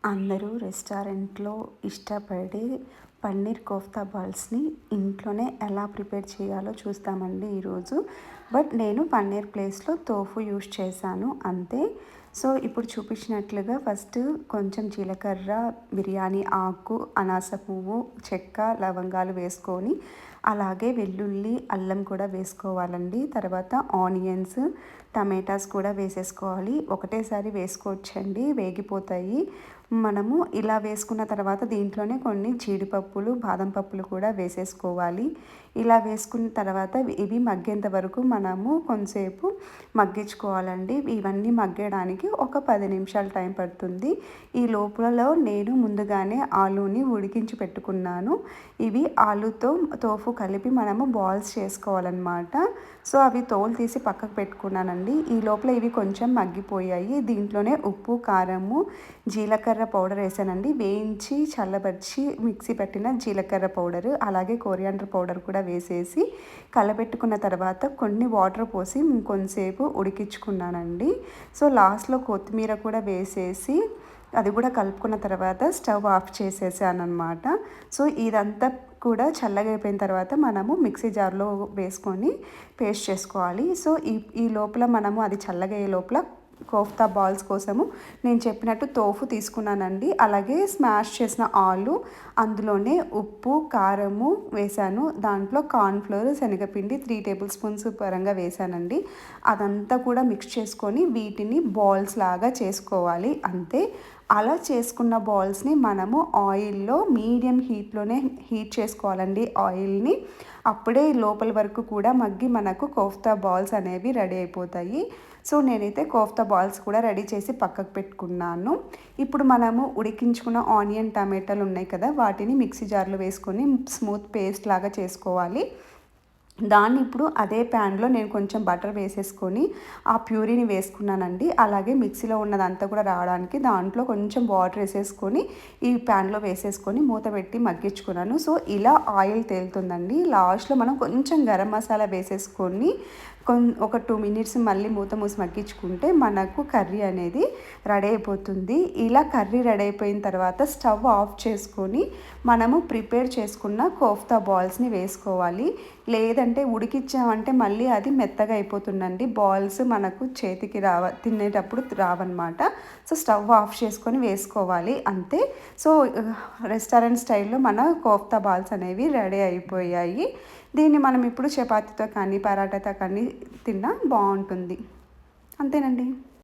అందరూ రెస్టారెంట్లో ఇష్టపడే పన్నీర్ కోఫ్తా బాల్స్ని ఇంట్లోనే ఎలా ప్రిపేర్ చేయాలో చూస్తామండి ఈరోజు. బట్ నేను పన్నీర్ ప్లేస్లో తోఫు యూస్ చేశాను అంతే. సో ఇప్పుడు చూపించినట్లుగా ఫస్ట్ కొంచెం జీలకర్ర, బిర్యానీ ఆకు, అనాస పువ్వు, చెక్క, లవంగాలు వేసుకొని అలాగే వెల్లుల్లి, అల్లం కూడా వేసుకోవాలండి. తర్వాత ఆనియన్స్, టమాటాస్ కూడా వేసేసుకోవాలి. ఒకటేసారి వేసుకోవచ్చండి, వేగిపోతాయి. మనము ఇలా వేసుకున్న తర్వాత దీంట్లోనే కొన్ని జీడిపప్పులు, బాదం పప్పులు కూడా వేసేసుకోవాలి. ఇలా వేసుకున్న తర్వాత ఇవి మగ్గేంత వరకు మనము కొంతసేపు మగ్గించుకోవాలండి. ఇవన్నీ మగ్గడానికి ఒక 10 నిమిషాలు టైం పడుతుంది. ఈ లోపలలో నేను ముందుగానే ఆలూని ఉడికించి పెట్టుకున్నాను. ఇవి ఆలూతో తోఫు కలిపి మనము బాల్స్ చేసుకోవాలన్నమాట. సో అవి తోలు తీసి పక్కకు పెట్టుకున్నానండి. ఈ లోపల ఇవి కొంచెం మగ్గిపోయాయి. దీంట్లోనే ఉప్పు, కారము, జీలకర్ర పౌడర్ వేసానండి. వేయించి చల్లబరిచి మిక్సీ పెట్టిన జీలకర్ర పౌడర్, అలాగే కొరియాండర్ పౌడర్ కూడా వేసేసి కలపెట్టుకున్న తర్వాత కొన్ని వాటర్ పోసి కొంతసేపు ఉడికించుకున్నానండి. సో లాస్ట్లో కొత్తిమీర కూడా వేసేసి అది కూడా కలుపుకున్న తర్వాత స్టవ్ ఆఫ్ చేసేసాను అనమాట. సో ఇదంతా కూడా చల్లగా అయిపోయిన తర్వాత మనము మిక్సీ జార్లో వేసుకొని పేస్ట్ చేసుకోవాలి. సో ఈ లోపల మనము అది చల్లగా అయ్యే లోపల కోఫ్తా బాల్స్ కోసము నేను చెప్పినట్టు తోఫు తీసుకున్నానండి. అలాగే స్మాష్ చేసిన ఆలు, అందులోనే ఉప్పు, కారము వేసాను. దాంట్లో కార్న్ఫ్లోర్, శనగపిండి 3 టేబుల్ స్పూన్స్ పరంగా వేసానండి. అదంతా కూడా మిక్స్ చేసుకొని వీటిని బాల్స్ లాగా చేసుకోవాలి అంతే. అలా చేసుకున్న బాల్స్ని మనము ఆయిల్లో మీడియం హీట్లోనే హీట్ చేసుకోవాలండి ఆయిల్ని. అప్పుడే లోపల వరకు కూడా మగ్గి మనకు కోఫ్తా బాల్స్ అనేవి రెడీ అయిపోతాయి. సో నేనైతే కోఫ్తా బాల్స్ కూడా రెడీ చేసి పక్కకు పెట్టుకున్నాను. ఇప్పుడు మనము ఉడికించుకున్న ఆనియన్, టమాటాలు ఉన్నాయి కదా, వాటిని మిక్సీ జార్లో వేసుకొని స్మూత్ పేస్ట్ లాగా చేసుకోవాలి. దాన్ని ఇప్పుడు అదే ప్యాన్లో నేను కొంచెం బటర్ వేసేసుకొని ఆ ప్యూరీని వేసుకున్నానండి. అలాగే మిక్సీలో ఉన్నదంతా కూడా రావడానికి దాంట్లో కొంచెం వాటర్ వేసేసుకొని ఈ ప్యాన్లో వేసేసుకొని మూత పెట్టి మగ్గించుకున్నాను. సో ఇలా ఆయిల్ తేలుతుందండి. లాస్ట్లో మనం కొంచెం గరం మసాలా వేసేసుకొని ఒక 2 మినిట్స్ మళ్ళీ మూత మూసి మగ్గించుకుంటే మనకు కర్రీ అనేది రెడీ అయిపోతుంది. ఇలా కర్రీ రెడీ అయిపోయిన తర్వాత స్టవ్ ఆఫ్ చేసుకొని మనము ప్రిపేర్ చేసుకున్న కోఫ్తా బాల్స్ని వేసుకోవాలి. లేదంటే ఉడికించామంటే మళ్ళీ అది మెత్తగా అయిపోతుందండి. బాల్స్ మనకు చేతికి తినేటప్పుడు రావన్నమాట. సో స్టవ్ ఆఫ్ చేసుకొని వేసుకోవాలి అంతే. సో రెస్టారెంట్ స్టైల్లో మన కోఫ్తా బాల్స్ అనేవి రెడీ అయిపోయాయి. దీన్ని మనం ఇప్పుడు చపాతీతో కానీ పరాటాతో కానీ తిన్నా బాగుంటుంది. అంతేనండి.